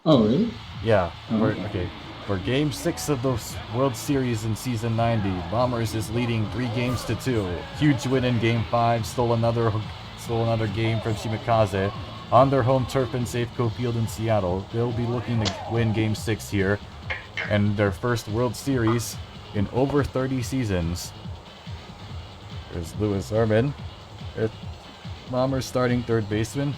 Oh, really? Yeah, Oh, okay. okay. For Game 6 of the World Series in Season 90, Bombers is leading 3 games to 2. Huge win in Game 5, stole another game from Shimakaze. On their home turf in Safeco Field in Seattle, they'll be looking to win Game 6 here, and their first World Series in over 30 seasons. There's Lewis Urban, Bombers starting third baseman.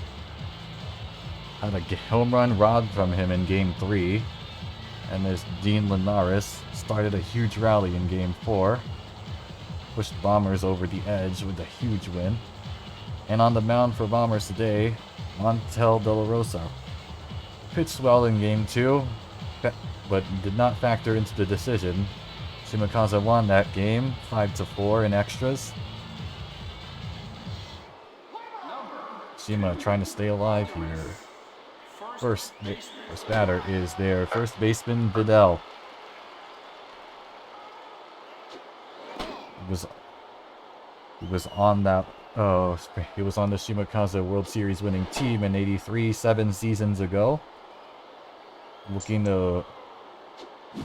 Had a home run robbed from him in Game 3. And there's Dean Linares, started a huge rally in Game 4. Pushed Bombers over the edge with a huge win. And on the mound for Bombers today, Montel De La Rosa. Pitched well in Game 2, but did not factor into the decision. Shimakaze won that game, 5-4 in extras. Shima trying to stay alive here. First batter is their first baseman, Vidal. He was on that. Oh, he was on the Shimakaze World Series winning team in '83, 7 seasons ago. Looking to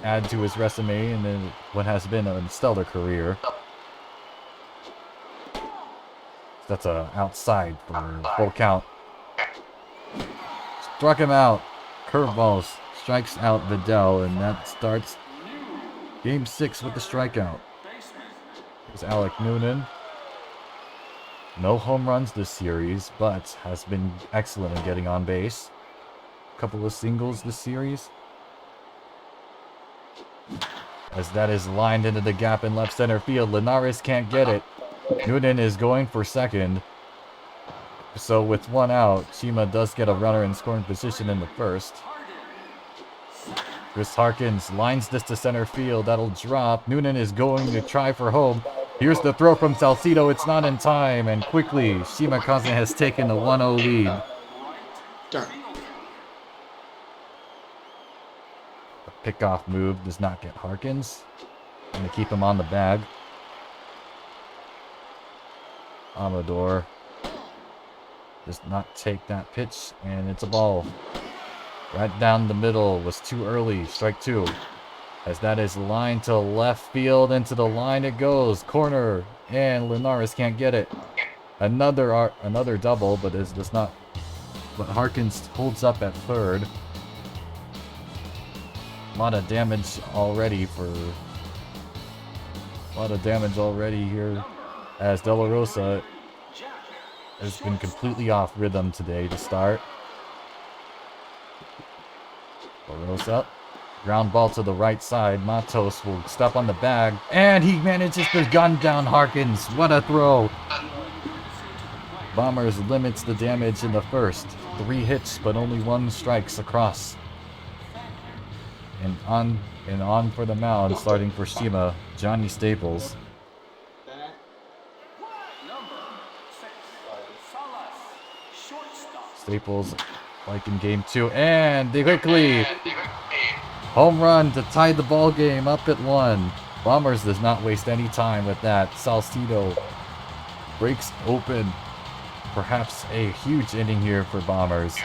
add to his resume and then what has been a stellar career. That's a outside for full count. Struck him out. Curveballs strikes out Vidal, and that starts Game 6 with the strikeout. There's Alec Noonan. No home runs this series, but has been excellent in getting on base. Couple of singles this series. As that is lined into the gap in left center field, Linares can't get it. Noonan is going for second. So with one out, Shima does get a runner in scoring position in the first. Chris Harkins lines this to center field. That'll drop. Noonan is going to try for home. Here's the throw from Salcido. It's not in time. And quickly, Shimakaze has taken the 1-0 lead. Darn. The pickoff move does not get Harkins. Going to keep him on the bag. Amador does not take that pitch, and it's a ball. Right down the middle, was too early. Strike 2. As that is lined to left field, into the line it goes. Corner, and Linares can't get it. Another double, but it does not. But Harkins holds up at third. A lot of damage already here, as De La Rosa has been completely off rhythm today to start. De La Rosa, ground ball to the right side. Matos will step on the bag, and he manages to gun down Harkins. What a throw! Bombers limits the damage in the first. 3 hits, but only 1 strikes across. And on for the mound, starting for Shima, Johnny Staples. Staples, like in Game 2, and they quickly home run to tie the ball game up at 1. Bombers does not waste any time with that. Salcido breaks open. Perhaps a huge inning here for Bombers.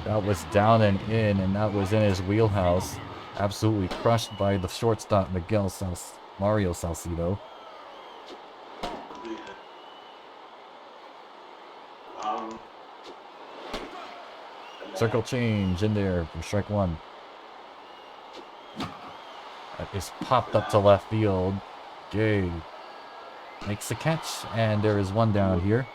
That was down and in, and that was in his wheelhouse. Absolutely crushed by the shortstop Mario Salcido. Circle change in there from strike 1. That is popped up to left field. Jay makes the catch, and there is 1 down here.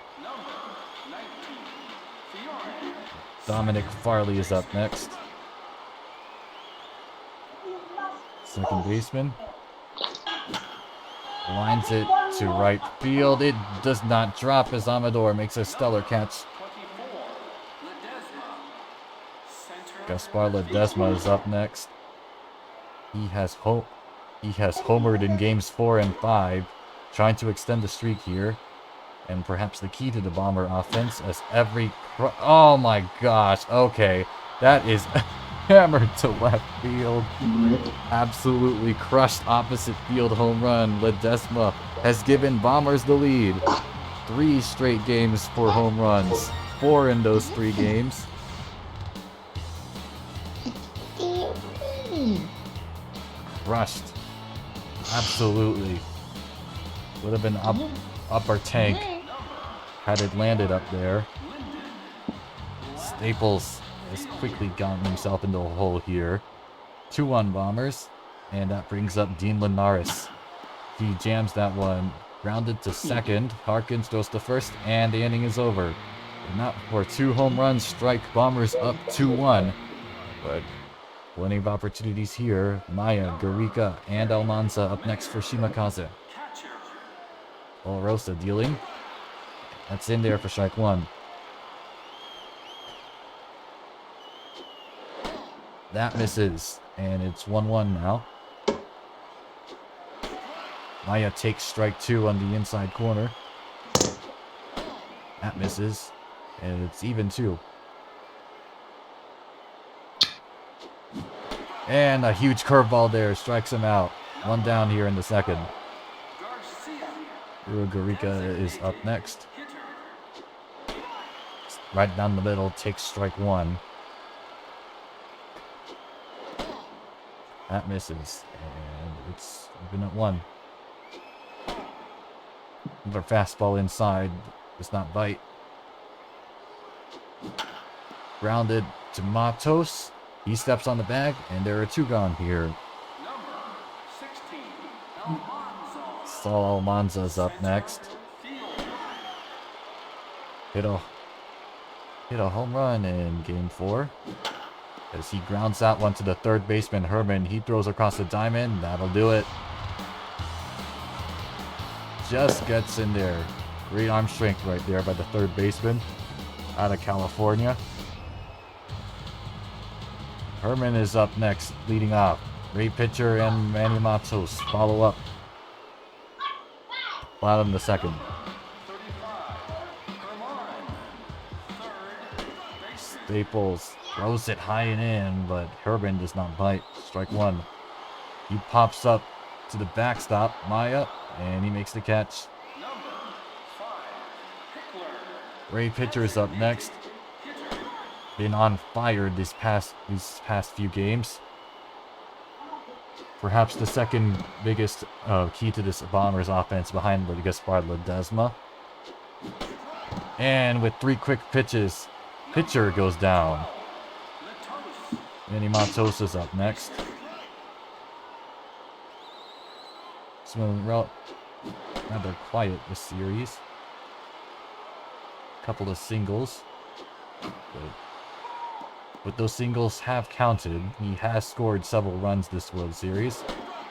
Dominic Farley is up next. Second baseman. Lines it to right field. It does not drop as Amador makes a stellar catch. Gaspar Ledesma is up next. He has homered in games 4 and 5, trying to extend the streak here. And perhaps the key to the Bomber offense as oh my gosh, okay. That is hammered to left field. Absolutely crushed opposite field home run. Ledesma has given Bombers the lead. 3 straight games for home runs. 4 in those 3 games. Crushed. Absolutely. Would have been upper tank had it landed up there. Staples has quickly gotten himself into a hole here. 2-1 Bombers. And that brings up Dean Linares. He jams that one. Grounded to second. Harkins goes to first. And the inning is over. Not for 2 home runs. Strike. Bombers up 2-1. But plenty of opportunities here. Maya, Garika, and Almanza up next for Shimakaze. Olarosa dealing. That's in there for strike 1. That misses. And it's 1-1 now. Maya takes strike 2 on the inside corner. That misses. And it's even 2. And a huge curveball there strikes him out. 1 down here in the second. Garika is up next. Right down the middle, takes strike 1. That misses. And it's even at 1. Another fastball inside. Does not bite. Grounded to Matos. He steps on the bag, and there are 2 gone here. Saul Almanza's up next. Hit a home run in game 4. As he grounds that one to the third baseman, Herman. He throws across the diamond. That'll do it. Just gets in there. Great arm strength right there by the third baseman out of California. Herman is up next, leading off. Great pitcher and Manny Matos follow up. Bottom the second. Staples throws it high and in, but Herman does not bite. Strike 1. He pops up to the backstop, Maya, and he makes the catch. Ray pitcher is up next. Been on fire these past few games. Perhaps the second biggest key to this Bombers offense behind Gaspar Ledesma. And with 3 quick pitches, pitcher goes down. Manny Matos is up next. It's been rather quiet this series. Couple of singles. But those singles have counted. He has scored several runs this World Series.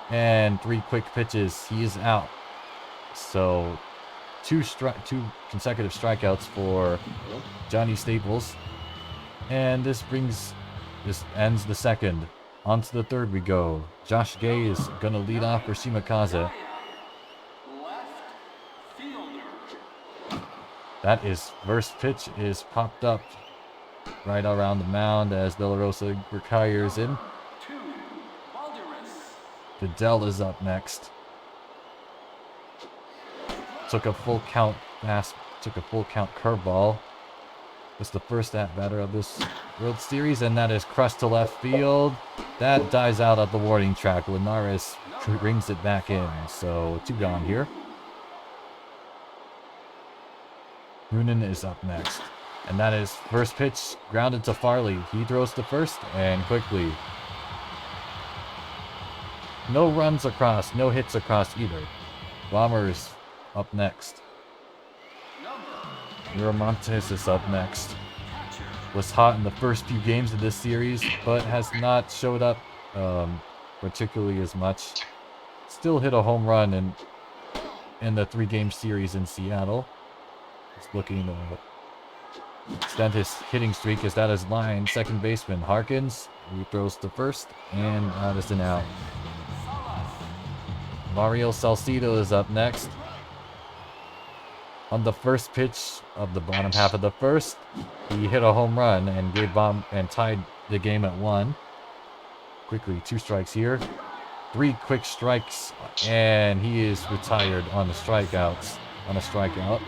And 3 quick pitches, he is out. So, 2 consecutive strikeouts for Johnny Staples. And this ends the second. On to the third we go. Josh Gay is going to lead off for Shimakaze. That is, first pitch is popped up right around the mound as De La Rosa retires in. Goodell is up next. Took a full count curveball. It's the first at-batter of this World Series, and that is crushed to left field. That dies out at the warning track. Linares brings it back in, so 2 gone here. Noonan is up next. And that is first pitch grounded to Farley. He throws to first and quickly. No runs across, no hits across either. Bombers up next. Miramontes is up next. Was hot in the first few games of this series, but has not showed up particularly as much. Still hit a home run in the 3-game series in Seattle. He's looking to extend his hitting streak as that is line. Second baseman Harkins. He throws to first, and that is an out. Mario Salcido is up next. On the first pitch of the bottom half of the first, he hit a home run and tied the game at 1. Quickly, 2 strikes here. 3 quick strikes, and he is retired on the strikeouts. On a strikeout.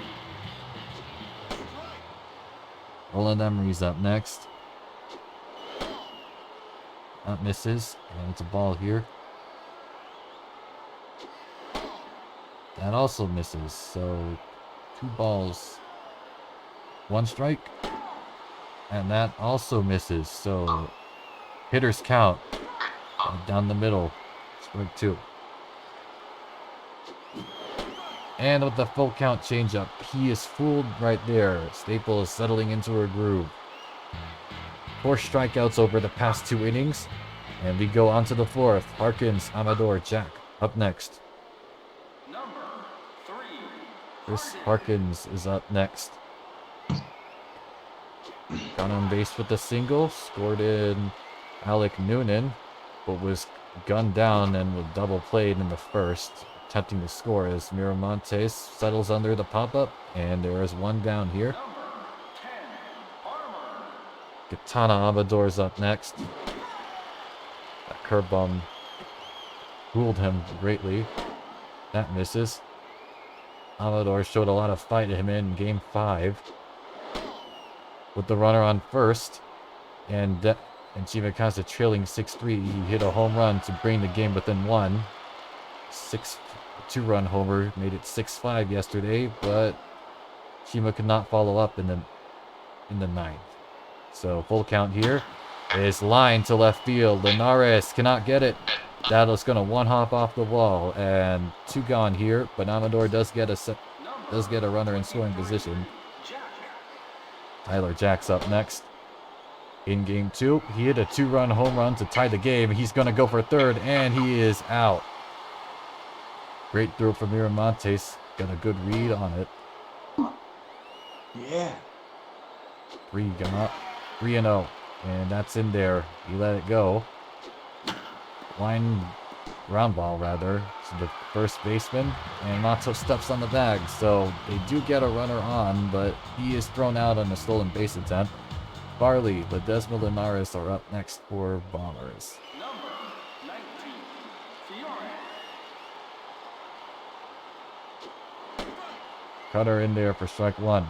Roland Emery's up next. That misses, and it's a ball here. That also misses, so 2 balls, 1 strike. And that also misses, so hitters count. Down the middle, strike 2. And with the full count changeup, he is fooled right there. Staples settling into a groove. 4 strikeouts over the past 2 innings. And we go on to the 4th. Harkins, Amador, Jack up next. Chris Harkins is up next. Got on base with a single. Scored in Alec Noonan, but was gunned down and was double played in the 1st. Attempting to score as Miramontes settles under the pop-up, and there is 1 down here. Katana Amador's up next. That curve bomb fooled him greatly. That misses. Amador showed a lot of fight to him in Game 5. With the runner on first, and Shimakaze trailing 6-3, he hit a home run to bring the game within 1. 2-run homer made it 6-5 yesterday, but Shima could not follow up in the 9th. So full count here is line to left field. Linares cannot get it. That is going to 1-hop off the wall, and 2 gone here. But Amador does get a runner in scoring position. Tyler Jack's up next. In Game 2, he hit a 2-run home run to tie the game. He's going to go for 3rd, and he is out. Great throw from Miramontes. Got a good read on it. Yeah. 3-0. And that's in there. He let it go. Ground ball, rather, to the first baseman. And Mato steps on the bag. So they do get a runner on, but he is thrown out on a stolen base attempt. Farley, Ledesma, Linares are up next for Bombers. Cutter in there for strike 1.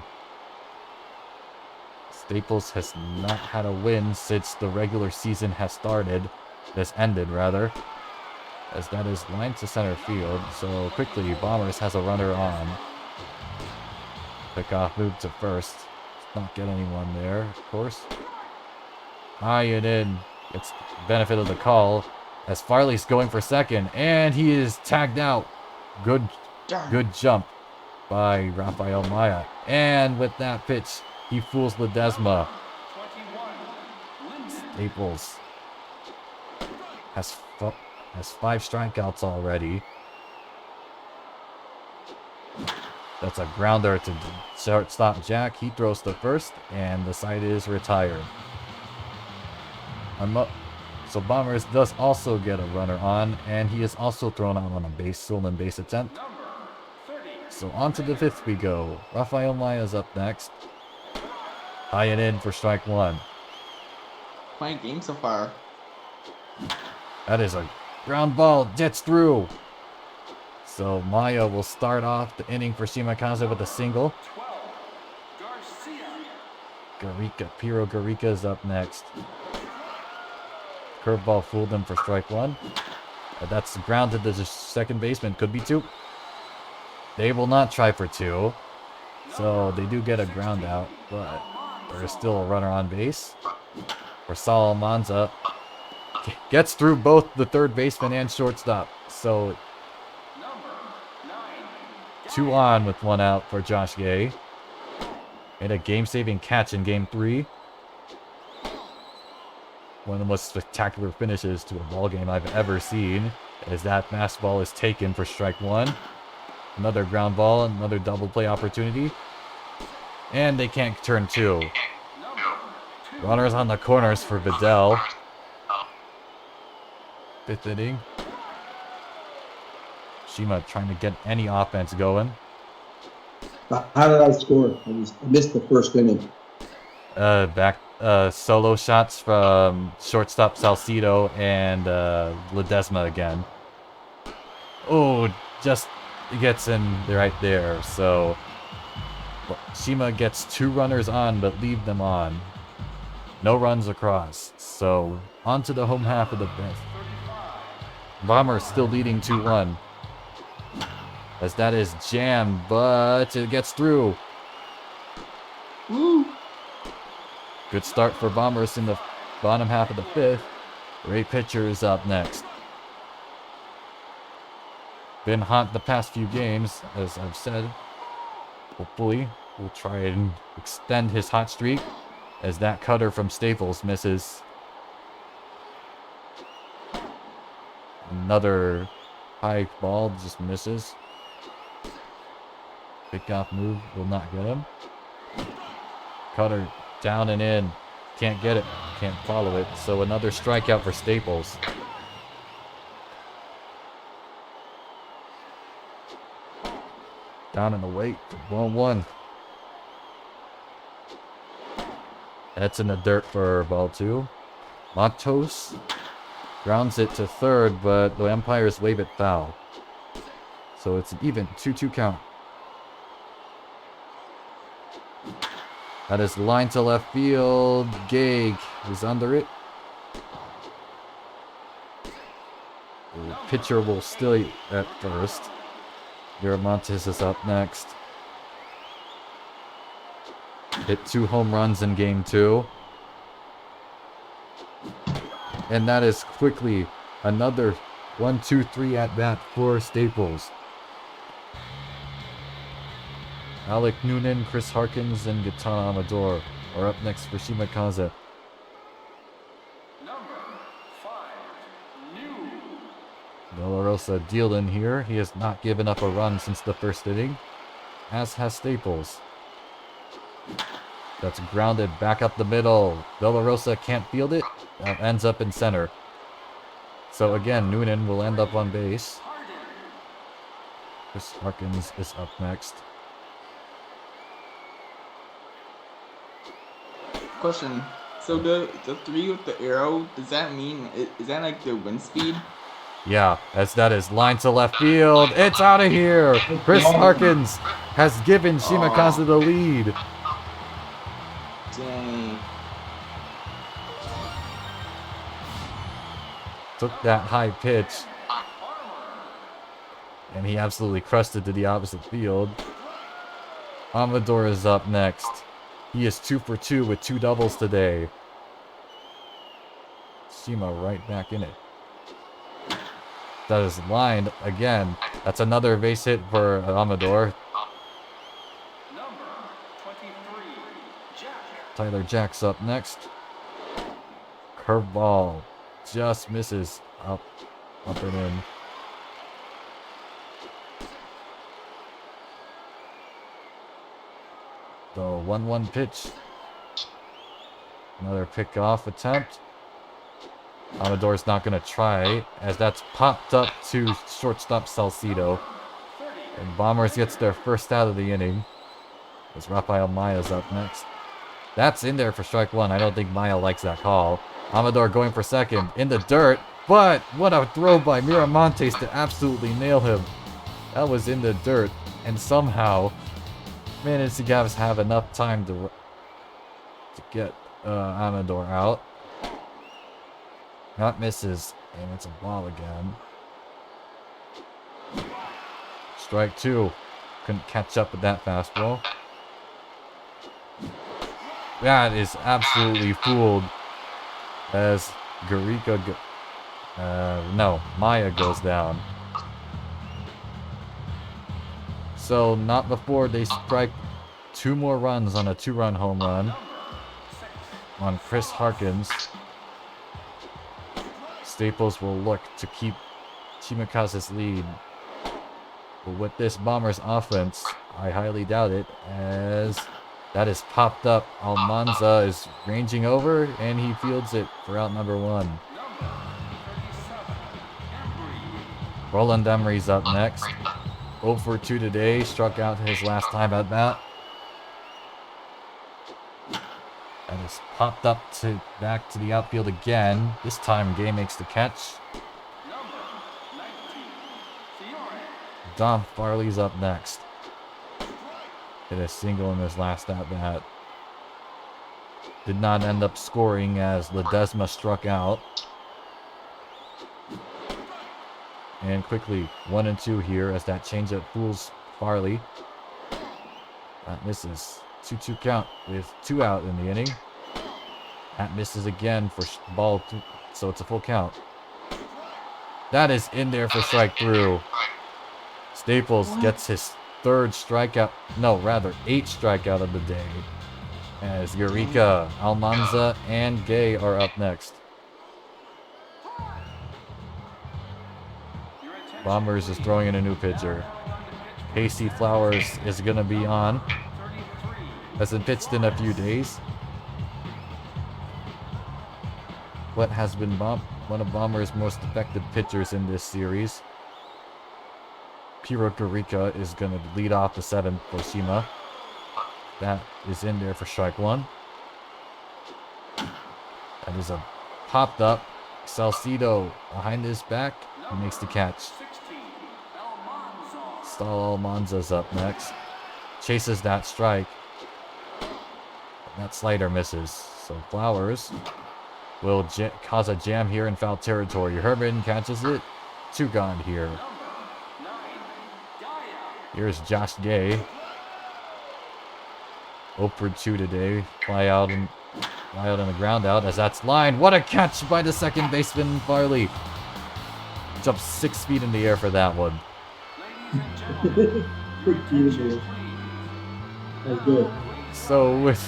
Staples has not had a win since the regular season has ended, as that is line to center field. So quickly, Bombers has a runner on. Pickoff move to first. Not get anyone there, of course. High and in. Gets benefit of the call as Farley's going for second, and he is tagged out. Good jump by Rafael Maya. And with that pitch, he fools Ledesma. Staples has 5 strikeouts already. That's a grounder to shortstop Jack. He throws to first, and the side is retired. So Bombers does also get a runner on, and he is also thrown out on a stolen base attempt. So on to the 5th we go. Rafael Maya's up next. High and in for strike 1. Playing game so far. That is a ground ball. Jets through. So Maya will start off the inning for Shimakaze with a single. Piro Garika is up next. Curveball fooled him for strike 1. That's grounded to the second baseman. Could be 2. They will not try for 2. So they do get a ground out, but there is still a runner on base. For Salamanza. Gets through both the third baseman and shortstop. So 2 on with 1 out for Josh Gay. Made a game-saving catch in Game 3. One of the most spectacular finishes to a ball game I've ever seen, as that fastball is taken for strike 1. Another ground ball, another double play opportunity. And they can't turn 2. Runners on the corners for Vidal. 5th inning. Shima trying to get any offense going. How did I score? I missed the first inning. Solo shots from shortstop Salcido and Ledesma again. Oh, just gets in right there. So Shima gets 2 runners on, but leave them on. No runs across. So, on to the home half of the fifth. Bombers still leading 2-1. As that is jammed, but it gets through. Woo! Good start for Bombers in the bottom half of the fifth. Ray Pitcher is up next. Been hot the past few games, as I've said. Hopefully, we'll try and extend his hot streak as that cutter from Staples misses. Another high ball just misses. Pickoff move will not get him. Cutter down and in. Can't get it. Can't follow it. So another strikeout for Staples. Down in the weight. 1-1. That's in the dirt for ball 2. Matos grounds it to third, but the umpires wave it foul. So it's an even 2-2 count. That is line to left field. Gag is under it. The pitcher will still at first. Miramontes is up next. Hit 2 home runs in game 2. And that is quickly another 1-2-3 at bat for Staples. Alec Noonan, Chris Harkins, and Gaetano Amador are up next for Shimakaze. De La Rosa dealed in here. He has not given up a run since the first inning, as has Staples. That's grounded back up the middle. De La Rosa can't field it. That ends up in center. So again, Noonan will end up on base. Chris Harkins is up next. Question. So the 3 with the arrow, does that mean, is that like the wind speed? Yeah, as that is line to left field. It's out of here. Chris Harkins has given Shimakaze the lead. Dang. Took that high pitch. And he absolutely crushed it to the opposite field. Amador is up next. He is 2 for 2 with 2 doubles today. Shima right back in it. That is lined again. That's another base hit for Amador. Tyler Jack's up next. Curveball just misses. Up and in. The 1-1 pitch. Another pickoff attempt. Amador's not going to try, as that's popped up to shortstop Salcido. And Bombers gets their first out of the inning. As Rafael Maya's up next. That's in there for strike 1. I don't think Maya likes that call. Amador going for second in the dirt. But what a throw by Miramontes to absolutely nail him. That was in the dirt. And somehow managed to have enough time to get Amador out. That misses, and it's a ball again. Strike 2. Couldn't catch up with that fastball. That is absolutely fooled as Maya goes down. So not before they strike 2 more runs on a 2-run home run on Chris Harkins. Staples will look to keep Shimakaze's lead. But with this Bombers offense, I highly doubt it, as that is popped up. Almanza is ranging over, and he fields it for out number 1. Roland Emery's up next. 0 for 2 today, struck out his last time at bat. And is popped up back to the outfield again. This time, Gay makes the catch. Dom Farley's up next. Hit a single in his last at bat. Did not end up scoring as Ledesma struck out. And quickly, 1-2 here as that changeup fools Farley. That misses. 2-2 count with 2 out in the inning. That misses again for ball 2, so it's a full count. That is in there for strike through. Staples gets his 3rd strikeout, no, rather 8th strikeout of the day. As Eureka, Almanza, and Gay are up next. Bombers is throwing in a new pitcher. Casey Flowers is going to be on. Hasn't pitched in a few days. What has been one of Bombers' most effective pitchers in this series. Piro Eureka is going to lead off the 7th for Shima. That is in there for strike 1. That is a popped up. Salcido behind his back. He makes the catch. Stahl Almanza's up next. Chases that strike. That slider misses. So Flowers will cause a jam here in foul territory. Herman catches it. 2 gone here. Here's Josh Gay. 0 for 2 today. Fly out on the ground out as that's line. What a catch by the second baseman Farley. Jumps 6 feet in the air for that one. That's good. So with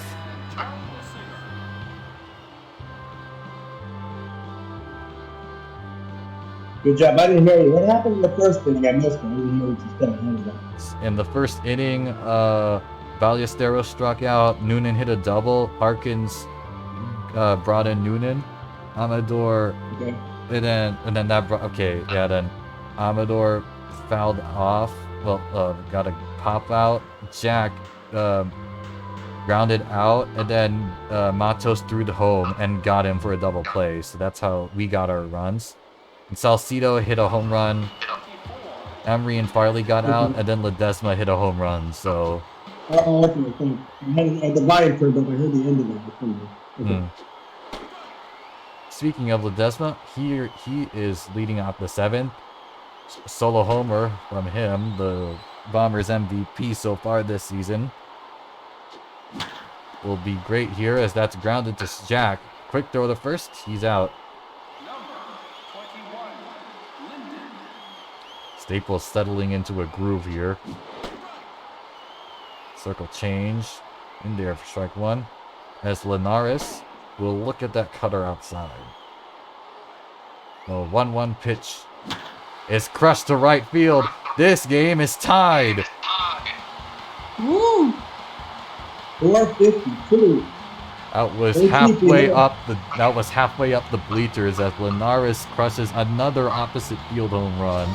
Good job. I didn't hear you. What happened in the first inning? I missed it. I didn't hear what you said. What was that? in the first inning, Ballesteros struck out. Noonan hit a double. Harkins brought in Noonan. Amador, Okay. and then that brought, okay, yeah, then Amador fouled off. Well, got a pop out. Jack grounded out, and then Matos threw the home and got him for a double play. So that's how we got our runs. And Salcido hit a home run. Emery and Farley got out, and then Ledesma hit a home run. So. Oh, okay. I had the volume turned up. I heard the end of it. Okay. Speaking of Ledesma, he is leading off the 7th. Solo homer from him, the Bombers MVP so far this season. Will be great here as that's grounded to Jack. Quick throw to first, he's out. Staples settling into a groove here. Circle change in there for strike 1. As Linares will look at that cutter outside. The 1-1 pitch is crushed to right field. This game is tied. Woo! 452. That was halfway up the bleachers as Linares crushes another opposite field home run.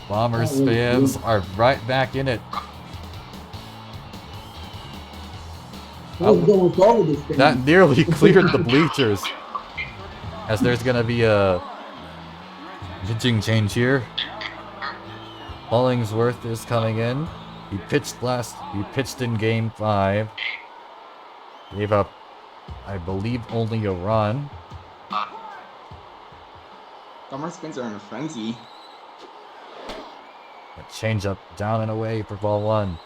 Bombers fans are right back in it. That nearly cleared the bleachers. As there's gonna be a pitching change here. Hollingsworth is coming in. He pitched in game 5. Gave up, I believe, only a run. Bombers fans are in a frenzy. A changeup down and away for ball 1.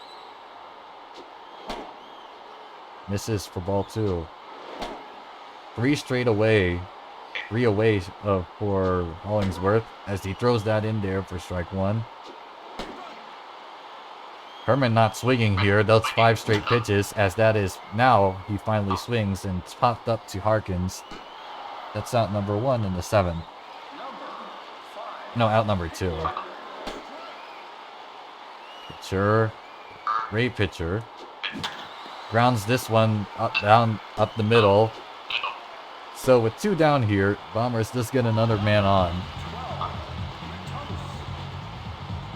Misses for ball 2. 3 away for Hollingsworth as he throws that in there for strike 1. Herman not swinging here. That's 5 straight pitches as that is now he finally swings and it's popped up to Harkins. That's out number 1 in the 7th. No, out number 2. Pitcher. Great pitcher. Grounds this one up the middle. So with 2 down here, Bombers just get another man on.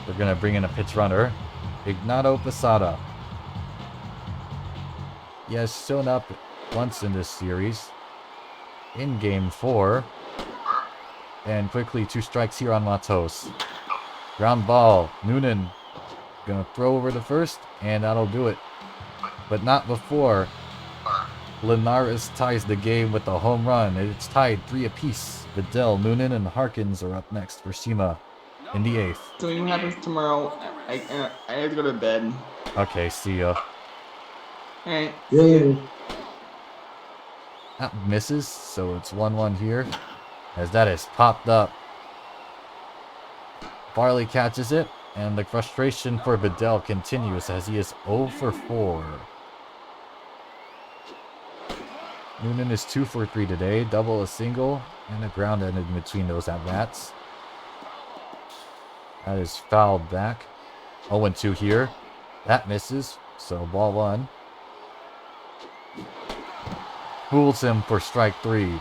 They're gonna bring in a pitch runner. Ignato Posada. He has shown up once in this series. In game 4. And quickly 2 strikes here on Matos. Ground ball. Noonan gonna throw over the first, and that'll do it. But not before Linares ties the game with a home run. It's tied 3 apiece. Vidal, Noonan, and Harkins are up next for Shima in the 8th. So what happens tomorrow? I have to go to bed. Okay, see ya. Alright, Yeah. see ya. That misses, so it's 1-1 here. As that is popped up. Farley catches it, and the frustration for Vidal continues as he is 0 for 4. Noonan is 2 for 3 today, double, a single, and a ground end in between those at-bats. That is fouled back. 0-2 here. That misses, so ball 1. Fools him for strike 3.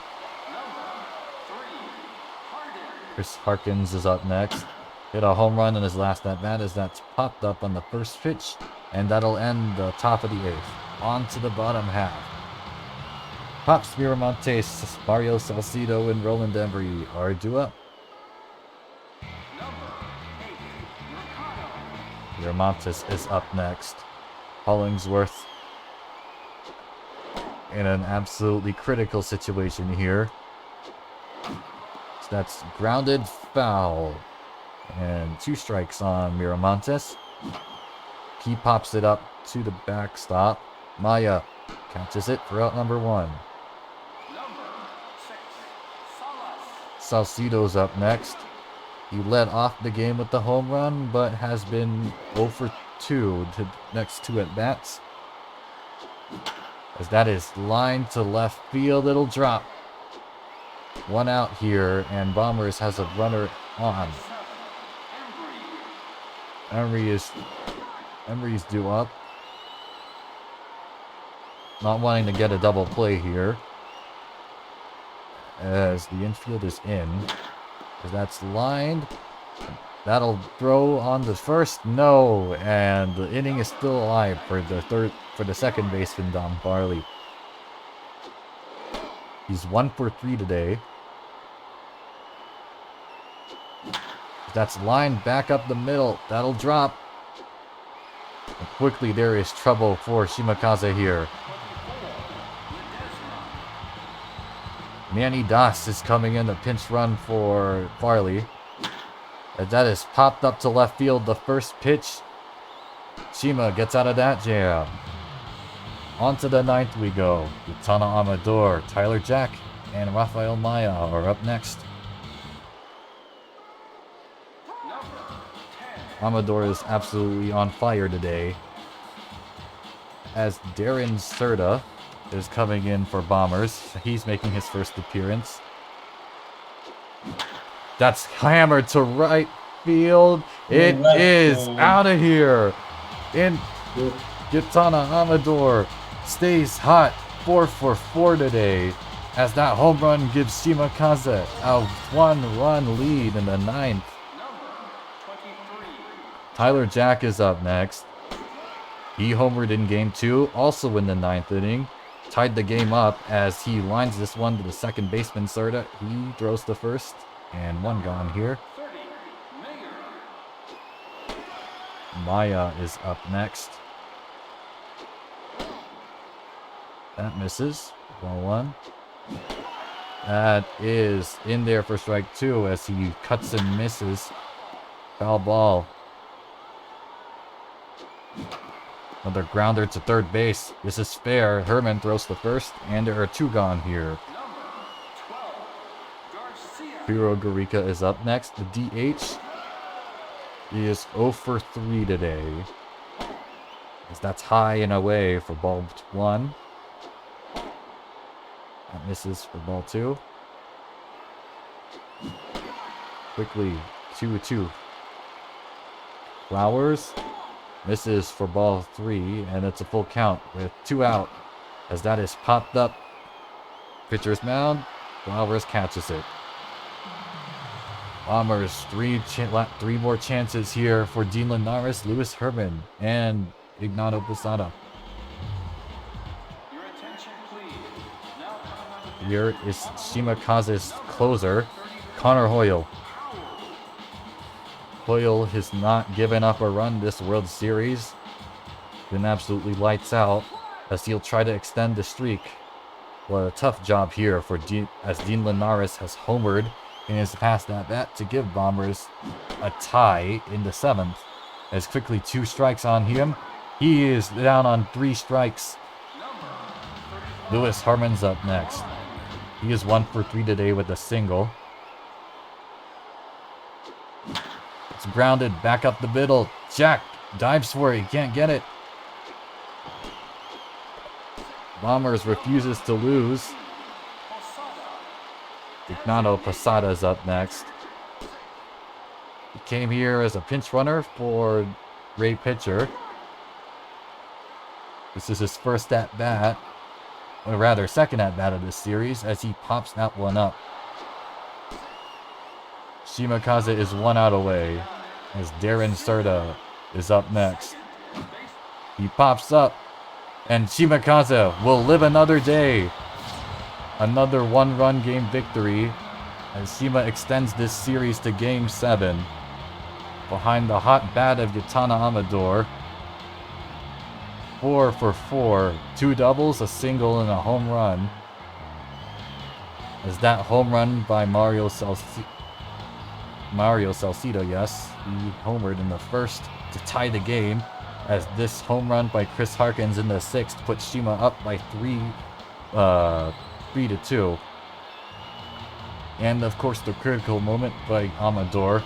Chris Harkins is up next. Hit a home run in his last at-bat as that's popped up on the first pitch, and that'll end the top of the 8th. On to the bottom half. Pops Miramontes, Mario Salcido, and Roland Embry are due up. Miramontes is up next. Hollingsworth in an absolutely critical situation here. So that's grounded foul. And 2 strikes on Miramontes. He pops it up to the backstop. Maya catches it for out number 1. Salcido's up next. He led off the game with the home run, but has been 0 for 2 to next 2 at-bats. As that is lined to left field, it'll drop. 1 out here, and Bombers has a runner on. Embry's due up. Not wanting to get a double play here. As the infield is in. As that's lined. That'll throw on the first. No. And the inning is still alive for the second baseman, Dom Farley. He's 1 for 3 today. That's lined back up the middle. That'll drop. And quickly there is trouble for Shimakaze here. Manny Das is coming in, the pinch run for Farley. As that is popped up to left field, the first pitch. Shima gets out of that jam. On to the 9th we go. Utana Amador, Tyler Jack, and Rafael Maya are up next. Amador is absolutely on fire today. As Darren Serta is coming in for Bombers. He's making his first appearance. That's hammered to right field. It is out of here. And Gitana Amador stays hot. 4 for 4 today. As that home run gives Shimakaze a 1-run lead in the 9th. Tyler Jack is up next. He homered in game 2, also in the 9th inning. Tied the game up as he lines this one to the second baseman, Serta. He throws the first, and 1 gone here. Maya is up next. That misses. Ball 1. That is in there for strike 2 as he cuts and misses. Foul ball. Another grounder to third base. This is fair. Herman throws the first, and there are 2 gone here. Hiro Garika is up next. The DH. He is 0 for 3 today. As that's high and away for ball 1. That misses for ball 2. Quickly, 2-2. Flowers. Misses for ball 3, and it's a full count with 2 out. As that is popped up. Pitcher's mound. Flowers catches it. Bombers, 3 more chances here for Dean Linares, Lewis Herman, and Ignato Posada. Here is Shimakaze's closer, Connor Hoyle. Hoyle has not given up a run this World Series. Been absolutely lights out as he'll try to extend the streak. What a tough job here for as Dean Linares has homered in his past at-bat to give Bombers a tie in the 7th. As quickly 2 strikes on him. He is down on 3 strikes. Lewis Harmon's up next. He is 1 for 3 today with a single. It's grounded back up the middle. Jack dives for it. He can't get it. Bombers refuses to lose. Ignato Posada's up next. He came here as a pinch runner for Ray Pitcher. This is his first at-bat, or rather second at-bat of this series, as he pops that one up. Shimakaze is 1 out away, as Darren Serta is up next. He pops up, and Shimakaze will live another day. Another 1-run game victory, as Shima extends this series to Game 7. Behind the hot bat of Yatana Amador. 4 for 4. 2 doubles, a single, and a home run. As that home run by Mario Salcido, yes. He homered in the first to tie the game. As this home run by Chris Harkins in the 6th puts Shima up by 3 to 2. And of course the critical moment by Amador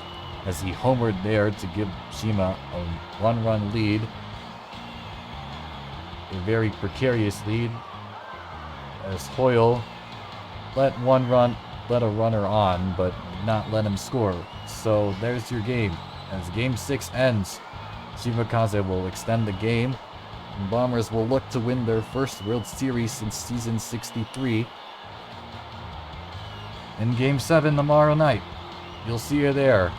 as he homered there to give Shima a 1-run lead. A very precarious lead as Hoyle let a runner on, but not let him score. So there's your game. As Game 6 ends, Shimakaze will extend the game, and Bombers will look to win their first World Series since season 63. In Game 7 tomorrow night. You'll see you there.